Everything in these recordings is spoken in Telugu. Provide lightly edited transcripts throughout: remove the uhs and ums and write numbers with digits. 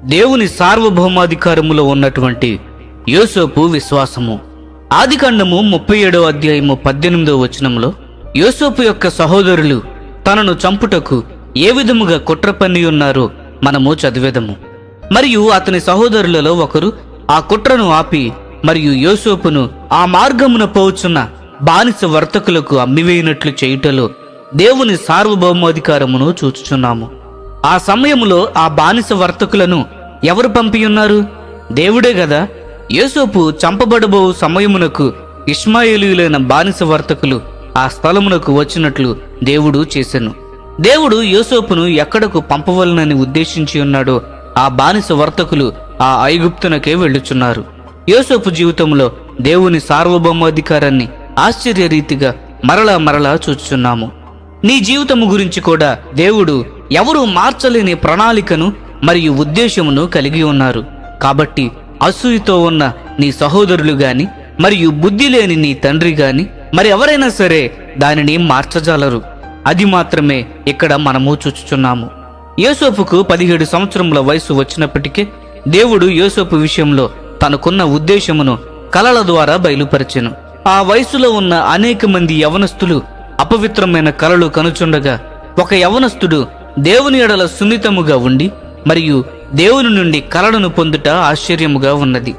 దేవుని సార్వభౌమాధికారములో ఉన్నటువంటి యోసేపు విశ్వాసము. ఆదికాండము 37వ అధ్యాయము 18వ వచనంలో యోసేపు యొక్క సహోదరులు తనను చంపుటకు ఏ విధముగా కుట్ర పన్ని ఉన్నారో మనము చదివేదము. మరియు అతని సహోదరులలో ఒకరు ఆ కుట్రను ఆపి మరియు యోసేపును ఆ మార్గమున పోవుచున్న బానిస వర్తకులకు అమ్మివేయినట్లు చేయుటలో దేవుని సార్వభౌమాధికారమును చూచుచున్నాము. ఆ సమయములో ఆ బానిస వర్తకులను ఎవరు పంపియున్నారు? దేవుడే గదా. యోసేపు చంపబడబో సమయమునకు ఇష్మాయేలీయులైన బానిస వర్తకులు ఆ స్థలమునకు వచ్చినట్లు దేవుడు చేసెను. దేవుడు యోసేపును ఎక్కడకు పంపవలనని ఉద్దేశించి ఉన్నాడో ఆ బానిస వర్తకులు ఆ ఐగుప్తునకే వెళ్ళుచున్నారు. యోసేపు జీవితంలో దేవుని సార్వభౌమాధికారాన్ని ఆశ్చర్యరీతిగా మరలా చూచుచున్నాము. నీ జీవితము గురించి కూడా దేవుడు ఎవరు మార్చలేని ప్రణాళికను మరియు ఉద్దేశమును కలిగి ఉన్నారు. కాబట్టి అసూయతో ఉన్న నీ సహోదరులు గాని మరియు బుద్ధి లేని నీ తండ్రి గాని మరి ఎవరైనా సరే దానిని మార్చజాలరు. అది మాత్రమే ఇక్కడ మనము చూచుచున్నాము. యోసేపుకు 17 సంవత్సరముల వయసు వచ్చినప్పటికీ దేవుడు యోసేపు విషయంలో తనకున్న ఉద్దేశమును కలల ద్వారా బయలుపరచెను. ఆ వయసులో ఉన్న అనేక మంది యవనస్తులు అపవిత్రమైన కలలు కనుచుండగా ఒక యవనస్తుడు దేవుని ఎడల సున్నితముగా ఉండి మరియు దేవుని నుండి కలలను పొందుట ఆశ్చర్యముగా ఉన్నది.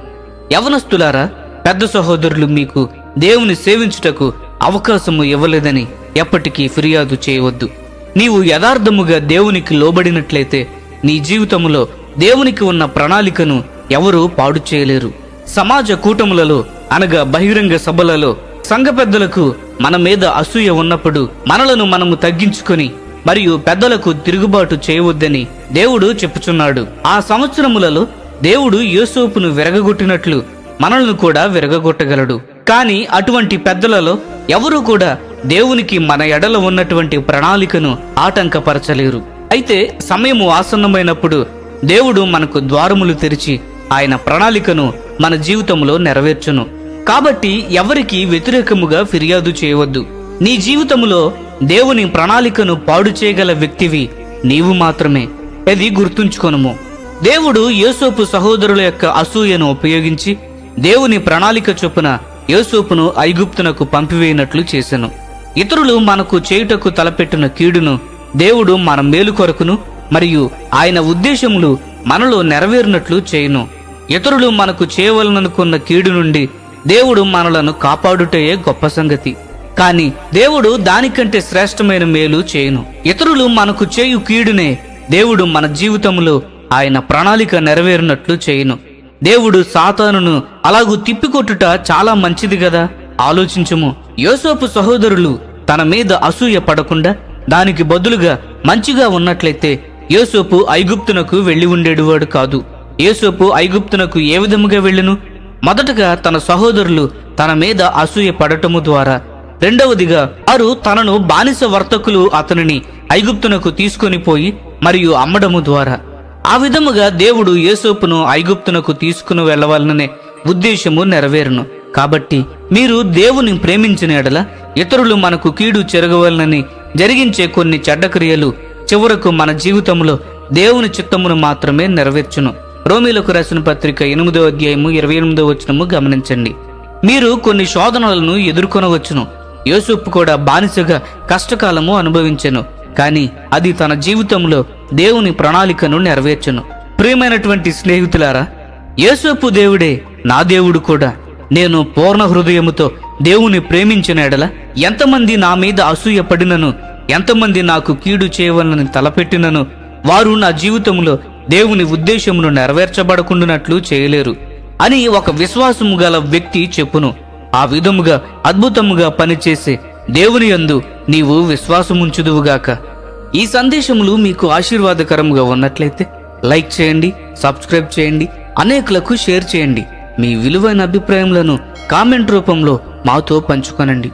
యవనస్తులారా, పెద్ద సహోదరులు మీకు దేవుని సేవించుటకు అవకాశము ఇవ్వలేదని ఎప్పటికీ ఫిర్యాదు చేయవద్దు. నీవు యథార్థముగా దేవునికి లోబడినట్లయితే నీ జీవితములో దేవునికి ఉన్న ప్రణాళికను ఎవరూ పాడు చేయలేరు. సమాజ కూటములలో అనగా బహిరంగ సభలలో సంఘ పెద్దలకు మన మీద అసూయ ఉన్నప్పుడు మనలను మనము తగ్గించుకొని మరియు పెద్దలకు తిరుగుబాటు చేయవద్దని దేవుడు చెప్పుచున్నాడు. ఆ సంవత్సరములలో దేవుడు యోసేపును విరగగొట్టినట్లు మనలను కూడా విరగగొట్టగలడు. కానీ అటువంటి పెద్దలలో ఎవరూ కూడా దేవునికి మన ఎడల ఉన్నటువంటి ప్రణాళికను ఆటంకపరచలేరు. అయితే సమయము ఆసన్నమైనప్పుడు దేవుడు మనకు ద్వారములు తెరిచి ఆయన ప్రణాళికను మన జీవితంలో నెరవేర్చును. కాబట్టి ఎవరికి వ్యతిరేకముగా ఫిర్యాదు చేయవద్దు. నీ జీవితంలో దేవుని ప్రణాళికను పాడు చేయగల వ్యక్తివి నీవు మాత్రమే. అది గుర్తుంచుకొనుము. దేవుడు యోసేపు సహోదరుల యొక్క అసూయను ఉపయోగించి దేవుని ప్రణాళిక చొప్పున యోసేపును ఐగుప్తునకు పంపివేయనట్లు చేసెను. ఇతరులు మనకు చేయుటకు తలపెట్టిన కీడును దేవుడు మన మేలు కొరకును మరియు ఆయన ఉద్దేశములు మనలో నెరవేరినట్లు చేయును. ఇతరులు మనకు చేయవలననుకున్న కీడు నుండి దేవుడు మనలను కాపాడుటయే గొప్ప సంగతి. కానీ దేవుడు దానికంటే శ్రేష్టమైన మేలు చేయును. ఇతరులు మనకు చేయు కీడునే దేవుడు మన జీవితంలో ఆయన ప్రణాళిక నెరవేరినట్లు చేయును. దేవుడు సాతానును అలాగూ తిప్పికొట్టుట చాలా మంచిది గదా. ఆలోచించుము. యోసేపు సహోదరులు తన మీద అసూయ పడకుండా దానికి బదులుగా మంచిగా ఉన్నట్లయితే యోసేపు ఐగుప్తునకు వెళ్లి ఉండేవాడు కాదు. యోసేపు ఐగుప్తునకు ఏ విధముగా వెళ్ళెను? మొదటగా తన సహోదరులు తన మీద అసూయ పడటము ద్వారా, రెండవదిగా వారు తనను బానిస వర్తకులు అతనిని ఐగుప్తునకు తీసుకొని పోయి మరియు అమ్మడము ద్వారా. ఆ విధముగా దేవుడు యోసేపును ఐగుప్తునకు తీసుకుని వెళ్ళవాలనే ఉద్దేశము నెరవేరును. కాబట్టి మీరు దేవుని ప్రేమించిన ఎడల ఇతరులు మనకు కీడు చెరగవాలని జరిగించే కొన్ని చెడ్డ క్రియలు చివరకు మన జీవితంలో దేవుని చిత్తమును మాత్రమే నెరవేర్చును. రోమీలకు రాసిన పత్రిక 8వ అధ్యాయము 28వ వచనము గమనించండి. మీరు కొన్ని శోధనలను ఎదుర్కొనవచ్చును. యోసేపు కూడా బానిసగా కష్టకాలము అనుభవించెను. కానీ అది తన జీవితంలో దేవుని ప్రణాళికను నెరవేర్చెను. ప్రియమైనటువంటి స్నేహితులారా, యోసేపు దేవుడే నా దేవుడు కూడా. నేను పూర్ణ హృదయముతో దేవుని ప్రేమించిన ఎడల ఎంతమంది నా మీద అసూయ పడినను, ఎంతమంది నాకు కీడు చేయవలనని తలపెట్టినను వారు నా జీవితంలో దేవుని ఉద్దేశమును నెరవేర్చబడకుండానట్లు చేయలేరు అని ఒక విశ్వాసము గల వ్యక్తి చెప్పును. ఆ విధముగా అద్భుతముగా పనిచేసే దేవుని యందు నీవు విశ్వాసముంచుదువుగాక. ఈ సందేశములు మీకు ఆశీర్వాదకరముగా ఉన్నట్లయితే లైక్ చేయండి, సబ్స్క్రైబ్ చేయండి, అనేకులకు షేర్ చేయండి. మీ విలువైన అభిప్రాయములను కామెంట్ రూపంలో మాతో పంచుకొనండి.